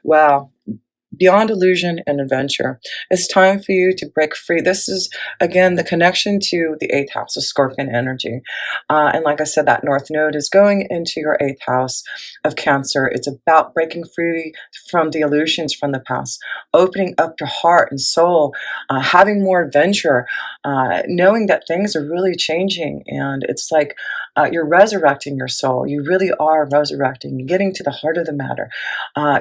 Wow. Beyond illusion and adventure. It's time for you to break free. This is, again, the connection to the eighth house of Scorpion energy. And like I said, that North Node is going into your eighth house of Cancer. It's about breaking free from the illusions from the past, opening up your heart and soul, having more adventure, knowing that things are really changing. And it's like you're resurrecting your soul. You really are resurrecting, getting to the heart of the matter.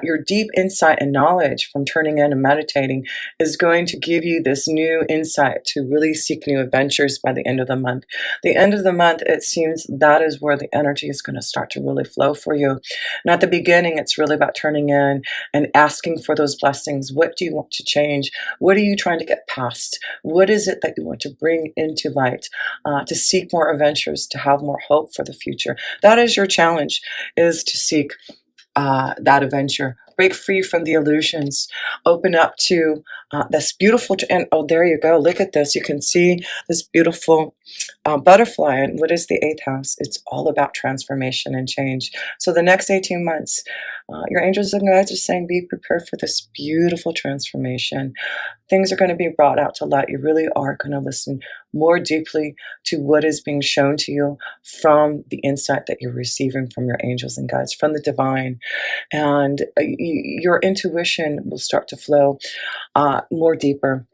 Your deep insight and knowledge from turning in and meditating is going to give you this new insight to really seek new adventures by the end of the month. The end of the month, it seems that is where the energy is going to start to really flow for you. And at the beginning, it's really about turning in and asking for those blessings. What do you want to change? What are you trying to get past? What is it that you want to bring into light, to seek more adventures, to have more hope for the future? That is your challenge, is to seek that adventure. Break free from the illusions. Open up to this beautiful, and oh, there you go. Look at this. You can see this beautiful butterfly. And what is the eighth house? It's all about transformation and change. So the next 18 months, your angels and guides are saying, be prepared for this beautiful transformation. Things are going to be brought out to light. You really are going to listen more deeply to what is being shown to you from the insight that you're receiving from your angels and guides, from the divine. And your intuition will start to flow more deeper.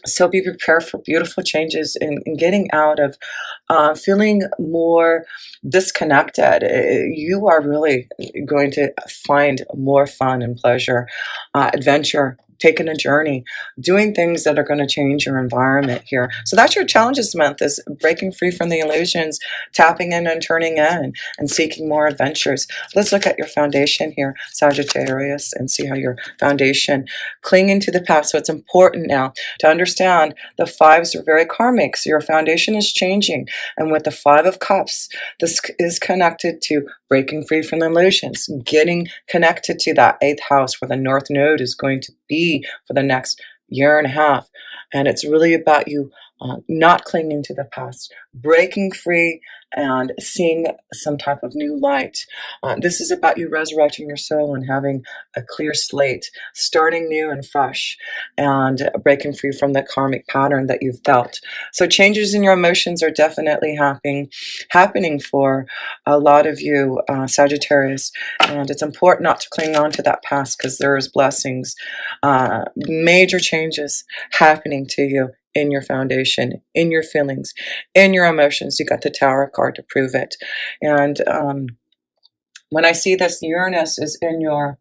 So be prepared for beautiful changes in getting out of feeling more disconnected. You are really going to find more fun and pleasure, adventure, taking a journey, doing things that are going to change your environment here. So that's your challenge this month, is breaking free from the illusions, tapping in and turning in, and seeking more adventures. Let's look at your foundation here, Sagittarius, and see how your foundation, clinging to the past. So it's important now to understand the fives are very karmic. So your foundation is changing. And with the Five of Cups, this is connected to breaking free from the illusions, getting connected to that eighth house where the North Node is going to be for the next year and a half. And it's really about you not clinging to the past, breaking free and seeing some type of new light. This is about you resurrecting your soul and having a clear slate, starting new and fresh, and breaking free from the karmic pattern that you've felt. So changes in your emotions are definitely happening for a lot of you, Sagittarius. And it's important not to cling on to that past, because there's blessings, major changes happening to you in your foundation, in your feelings, in your emotions. You got the Tower card to prove it. And when I see this, Uranus is in your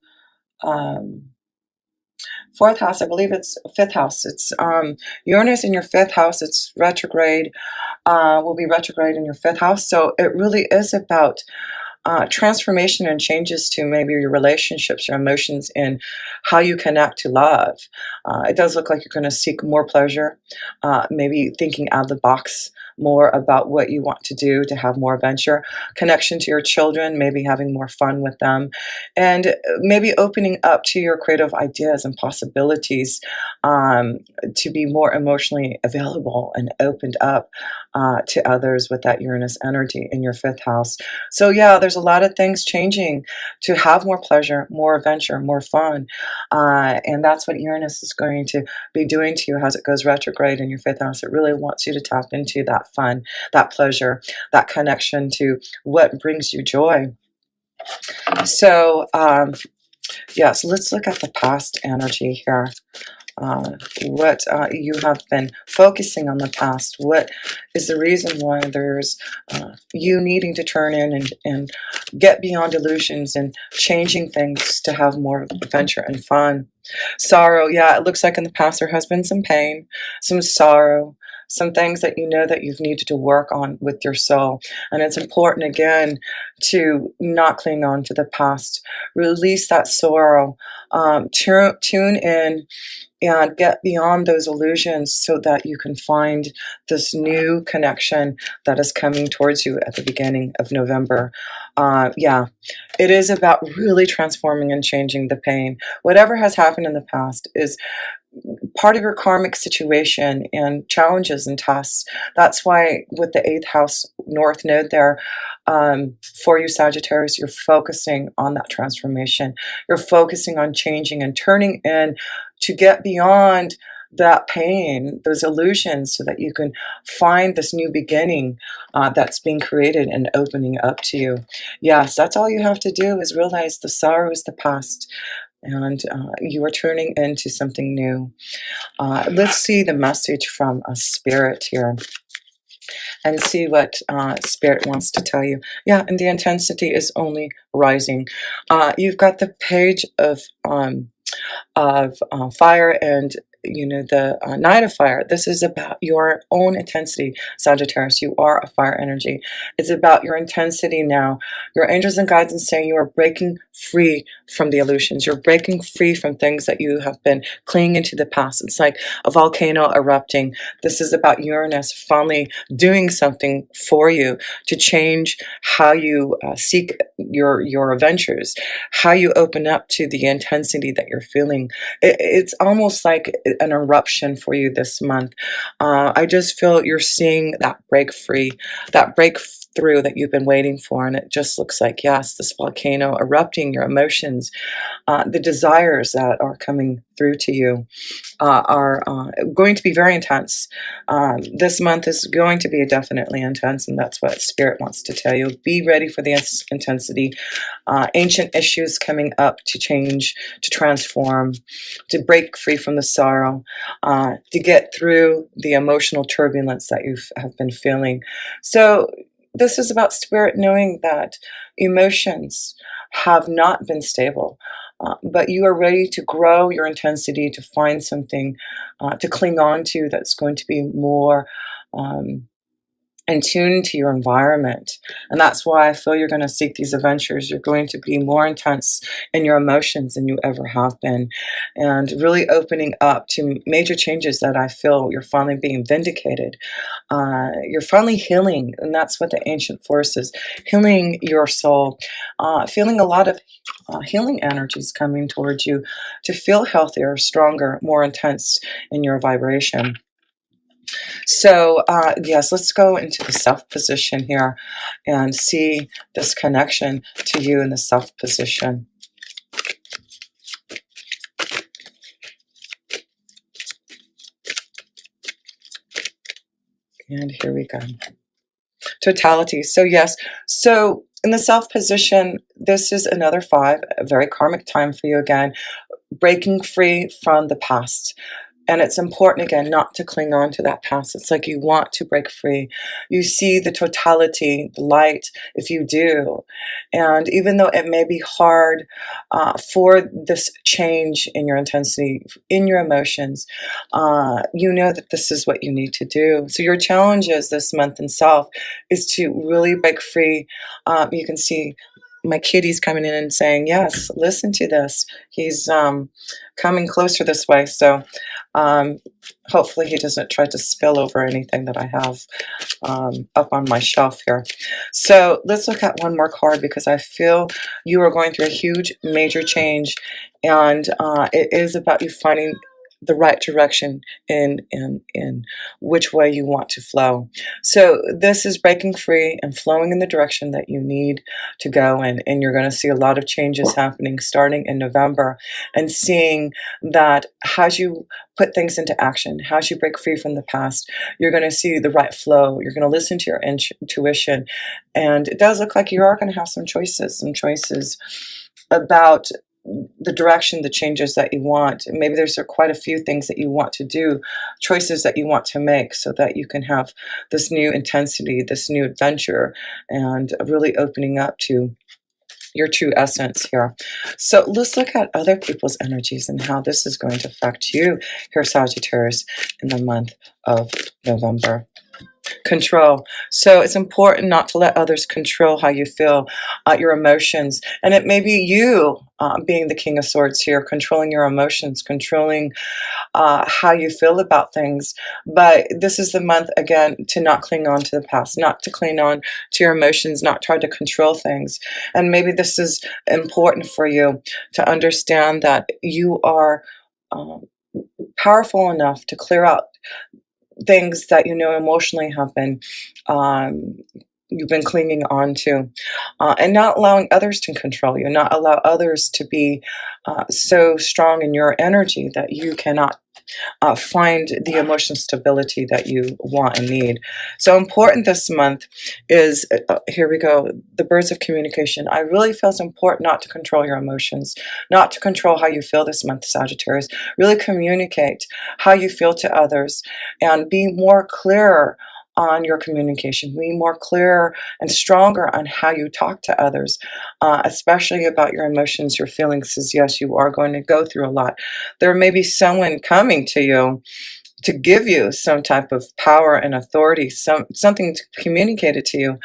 fourth house. I believe it's fifth house. It's Uranus in your fifth house. It's retrograde, will be retrograde in your fifth house. So it really is about transformation and changes to maybe your relationships, your emotions, and how you connect to love. It does look like you're going to seek more pleasure, maybe thinking out of the box more about what you want to do to have more adventure, connection to your children, maybe having more fun with them, and maybe opening up to your creative ideas and possibilities, to be more emotionally available and opened up to others with that Uranus energy in your fifth house. So yeah, there's a lot of things changing to have more pleasure, more adventure, more fun. And that's what Uranus is going to be doing to you as it goes retrograde in your fifth house. It really wants you to tap into that fun, that pleasure, that connection to what brings you joy. So yeah, so let's look at the past energy here. What you have been focusing on the past. What is the reason why there's you needing to turn in and get beyond illusions and changing things to have more adventure and fun? Sorrow, yeah, it looks like in the past there has been some pain, some sorrow, some things that you know that you've needed to work on with your soul. And it's important, again, to not cling on to the past. Release that sorrow. Tune in and get beyond those illusions so that you can find this new connection that is coming towards you at the beginning of November. Yeah, it is about really transforming and changing the pain. Whatever has happened in the past is part of your karmic situation and challenges and tasks. That's why with the eighth house North Node there, for you, Sagittarius. You're focusing on that transformation. You're focusing on changing and turning in to get beyond that pain, those illusions, so that you can find this new beginning that's being created and opening up to you. Yes, that's all you have to do is realize the sorrow is the past, and you are turning into something new. Let's see the message from a spirit here and see what spirit wants to tell you. Yeah, and the intensity is only rising. You've got the page of fire, and the Knight of Fire. This is about your own intensity, Sagittarius. You are a fire energy. It's about your intensity now. Your angels and guides are saying you are breaking free from the illusions. You're breaking free from things that you have been clinging into the past. It's like a volcano erupting. This is about Uranus finally doing something for you to change how you seek your adventures, how you open up to the intensity that you're feeling. It's almost like an eruption for you this month. I just feel you're seeing that break free, that breakthrough that you've been waiting for. And it just looks like, yes, this volcano erupting, your emotions, the desires that are coming through to you are going to be very intense. This month is going to be definitely intense, and that's what Spirit wants to tell you. Be ready for the intensity. Ancient issues coming up to change, to transform, to break free from the sorrow, to get through the emotional turbulence that you have been feeling. So this is about Spirit knowing that emotions have not been stable. But you are ready to grow your intensity, to find something to cling on to that's going to be more in tune to your environment. And that's why I feel you're going to seek these adventures. You're going to be more intense in your emotions than you ever have been, and really opening up to major changes that I feel you're finally being vindicated. You're finally healing, and that's what the ancient force is, healing your soul, feeling a lot of healing energies coming towards you to feel healthier, stronger, more intense in your vibration. So, yes, let's go into the self position here and see this connection to you in the self position. And here we go. Totality. So, yes. So, in the self position, this is another 5, a very karmic time for you again, breaking free from the past. And it's important, again, not to cling on to that past. It's like you want to break free. You see the totality, the light, if you do. And even though it may be hard for this change in your intensity, in your emotions, you know that this is what you need to do. So your challenges this month in self is to really break free. You can see my kitty's coming in and saying, yes, listen to this. He's coming closer this way. So um, hopefully he doesn't try to spill over anything that I have up on my shelf here. So let's look at one more card, because I feel you are going through a huge major change, and it is about you finding the right direction in which way you want to flow. So this is breaking free and flowing in the direction that you need to go in, and you're going to see a lot of changes happening starting in November, and seeing that as you put things into action, as you break free from the past, you're going to see the right flow. You're going to listen to your intuition, and it does look like you are going to have some choices about the direction, the changes that you want. Maybe there's quite a few things that you want to do, choices that you want to make, so that you can have this new intensity, this new adventure, and really opening up to your true essence here. So let's look at other people's energies and how this is going to affect you here, Sagittarius, in the month of November. Control. So it's important not to let others control how you feel, your emotions. And it may be you being the King of Swords here, controlling your emotions, controlling how you feel about things. But this is the month, again, to not cling on to the past, not to cling on to your emotions, not try to control things. And maybe this is important for you to understand that you are powerful enough to clear out things that you know emotionally have been um, you've been clinging on to, and not allowing others to control you, not allow others to be so strong in your energy that you cannot find the emotional stability that you want and need. So important this month is, here we go, the birds of communication. I really feel it's important not to control your emotions, not to control how you feel this month, Sagittarius. Really communicate how you feel to others and be more clearer on your communication, be more clear and stronger on how you talk to others, especially about your emotions, your feelings, because yes, you are going to go through a lot. There may be someone coming to you to give you some type of power and authority, something communicated to you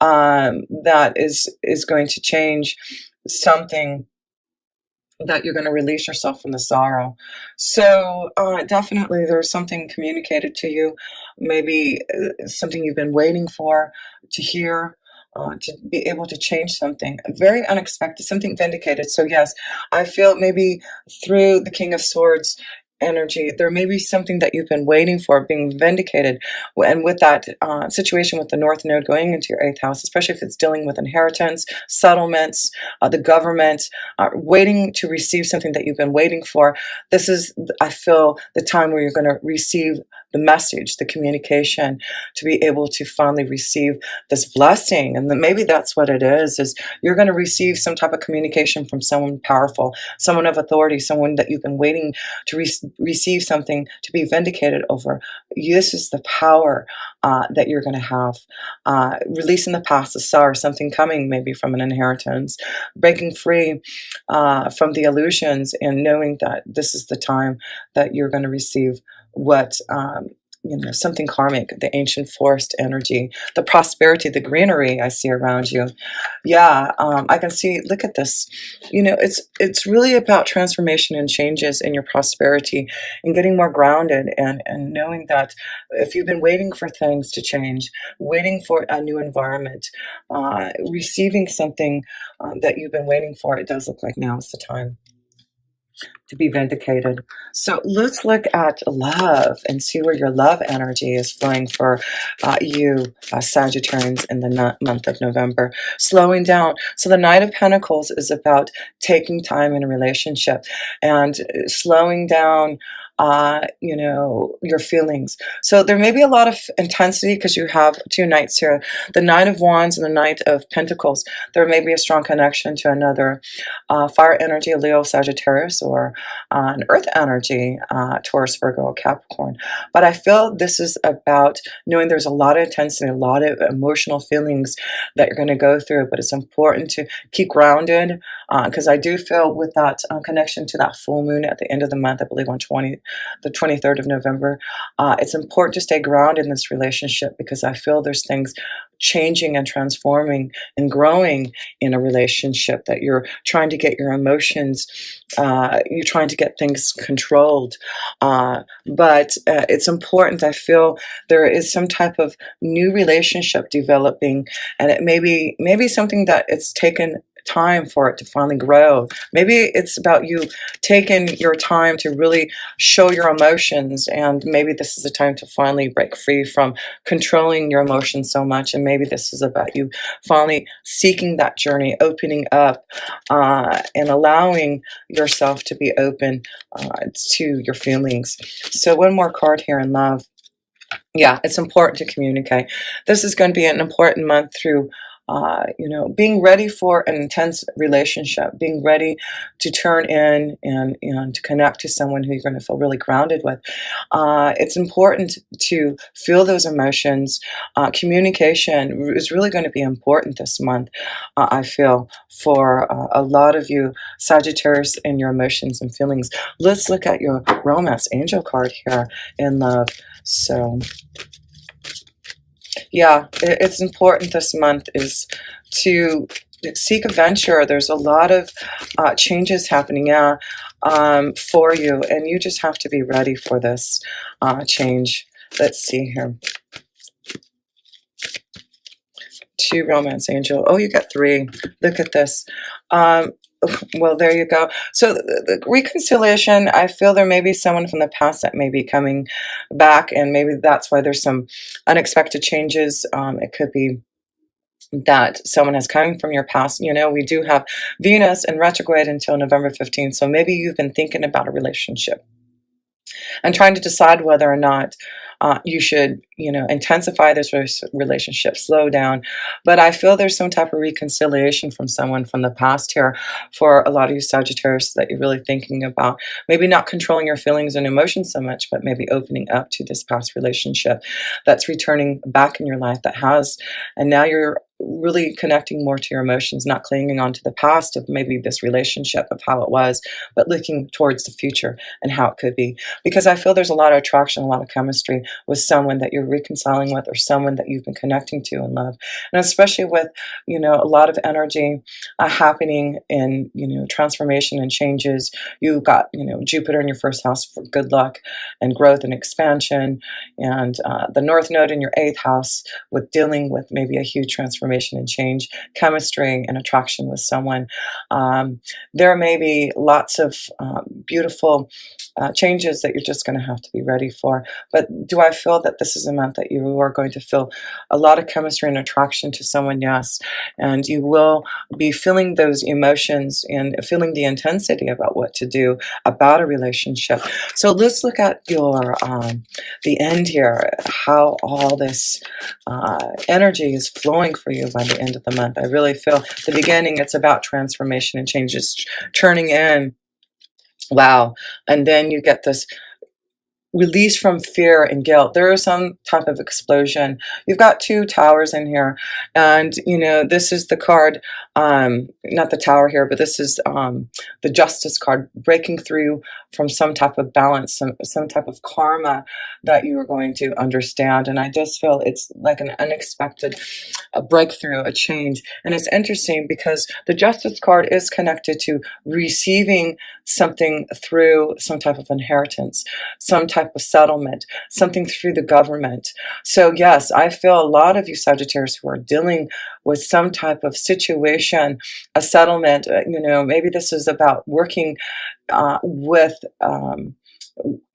that is going to change something, that you're going to release yourself from the sorrow. So definitely there's something communicated to you, maybe something you've been waiting for to hear, to be able to change something very unexpected, something vindicated. So yes, I feel maybe through the King of Swords energy, there may be something that you've been waiting for being vindicated. And with that situation with the North Node going into your 8th house, especially if it's dealing with inheritance, settlements, the government, waiting to receive something that you've been waiting for, this is, I feel, the time where you're going to receive the message, the communication, to be able to finally receive this blessing. And then maybe that's what it is you're going to receive some type of communication from someone powerful, someone of authority, someone that you've been waiting to receive something to be vindicated over. This is the power that you're going to have. Releasing the past, the sorrow, something coming maybe from an inheritance, breaking free from the illusions, and knowing that this is the time that you're going to receive what something karmic, the ancient forest energy, the prosperity, the greenery I see around you. Yeah, I can see, look at this. It's really about transformation and changes in your prosperity and getting more grounded, and knowing that if you've been waiting for things to change, waiting for a new environment, receiving something that you've been waiting for, it does look like now is the time to be vindicated. So let's look at love and see where your love energy is flowing for you, Sagittarians, in the month of November. Slowing down. So the Knight of Pentacles is about taking time in a relationship and slowing down your feelings. So there may be a lot of intensity because you have two knights here, the Knight of Wands and the Knight of Pentacles. There may be a strong connection to another fire energy, a Leo, Sagittarius, or an earth energy, Taurus, Virgo, Capricorn. But I feel this is about knowing there's a lot of intensity, a lot of emotional feelings that you're going to go through, but it's important to keep grounded, because I do feel with that connection to that full moon at the end of the month, I believe on the 23rd of November, it's important to stay grounded in this relationship, because I feel there's things changing and transforming and growing in a relationship, that you're trying to get your emotions, you're trying to get things controlled, but it's important. I feel there is some type of new relationship developing, and it maybe something that it's taken time for it to finally grow. Maybe it's about you taking your time to really show your emotions, and maybe this is the time to finally break free from controlling your emotions so much, and maybe this is about you finally seeking that journey, opening up, and allowing yourself to be open to your feelings. So one more card here in love. Yeah, it's important to communicate. This is going to be an important month through being ready for an intense relationship, being ready to turn in and to connect to someone who you're going to feel really grounded with. It's important to feel those emotions. Communication is really going to be important this month, I feel, for a lot of you, Sagittarius, and your emotions and feelings. Let's look at your romance angel card here in love. So yeah, it's important this month is to seek adventure. There's a lot of changes happening for you, and you just have to be ready for this change. Let's see here. 2 romance angel. Oh, you got 3. Look at this. Well, there you go. So the reconciliation, I feel there may be someone from the past that may be coming back, and maybe that's why there's some unexpected changes. It could be that someone has come from your past. You know, we do have Venus in retrograde until November 15th. So maybe you've been thinking about a relationship and trying to decide whether or not you should, you know, intensify this relationship, slow down. But I feel there's some type of reconciliation from someone from the past here for a lot of you Sagittarius that you're really thinking about. Maybe not controlling your feelings and emotions so much, but maybe opening up to this past relationship that's returning back in your life that has, and now you're really connecting more to your emotions, not clinging on to the past of maybe this relationship of how it was, but looking towards the future and how it could be. Because I feel there's a lot of attraction, a lot of chemistry with someone that you're reconciling with or someone that you've been connecting to in love. And especially with, you know, a lot of energy happening in, you know, transformation and changes. You got, you know, Jupiter in your first house for good luck and growth and expansion, and the North Node in your eighth house with dealing with maybe a huge transformation and change, chemistry and attraction with someone. There may be lots of beautiful changes that you're just going to have to be ready for. But do I feel that this is a month that you are going to feel a lot of chemistry and attraction to someone? Yes. And you will be feeling those emotions and feeling the intensity about what to do about a relationship. So let's look at your the end here, how all this energy is flowing for you by the end of the month. I really feel the beginning, it's about transformation and changes, churning in. Wow. And then you get this release from fear and guilt. There is some type of explosion. You've got two towers in here, and you know this is the card, not the tower here, but this is the justice card, breaking through from some type of balance, some type of karma that you are going to understand. And I just feel it's like an unexpected a breakthrough, a change. And it's interesting because the justice card is connected to receiving something through some type of inheritance, some type of settlement, something through the government. So yes, I feel a lot of you Sagittarius who are dealing with some type of situation, a settlement, you know, maybe this is about working with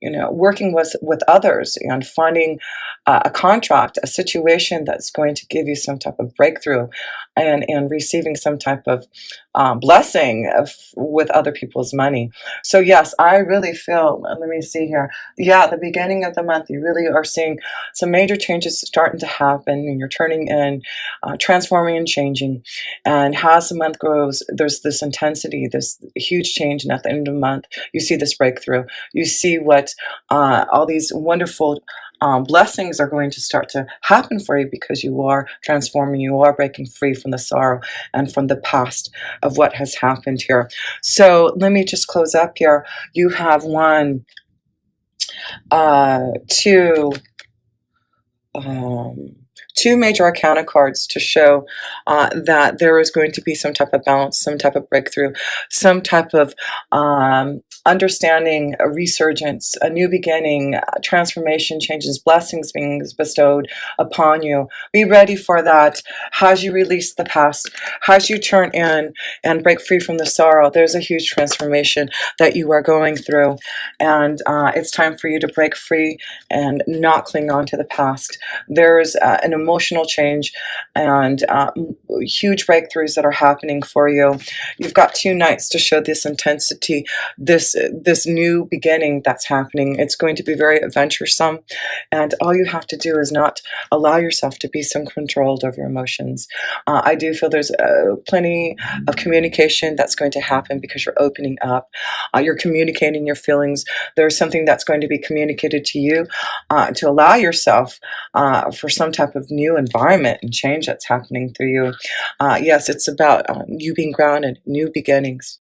you know, working with others and finding a contract, a situation that's going to give you some type of breakthrough, and receiving some type of blessing with other people's money. So yes, I really feel, let me see here. Yeah, the beginning of the month, you really are seeing some major changes starting to happen, and you're turning in, transforming and changing. And as the month grows, there's this intensity, this huge change. And at the end of the month, you see this breakthrough. You see what all these wonderful blessings are going to start to happen for you because you are transforming, you are breaking free from the sorrow and from the past of what has happened here. So let me just close up here. You have one, two, um, two major arcana cards to show that there is going to be some type of balance, some type of breakthrough, some type of understanding, a resurgence, a new beginning, transformation, changes, blessings being bestowed upon you. Be ready for that. As you release the past, as you turn in and break free from the sorrow, there's a huge transformation that you are going through. And it's time for you to break free and not cling on to the past. There's an emotional change and huge breakthroughs that are happening for you. You've got two nights to show this intensity, this new beginning that's happening. It's going to be very adventuresome, and all you have to do is not allow yourself to be so controlled over your emotions. I do feel there's plenty of communication that's going to happen because you're opening up. You're communicating your feelings. There's something that's going to be communicated to you to allow yourself for some type of new environment and change that's happening through you. Yes, it's about you being grounded, new beginnings.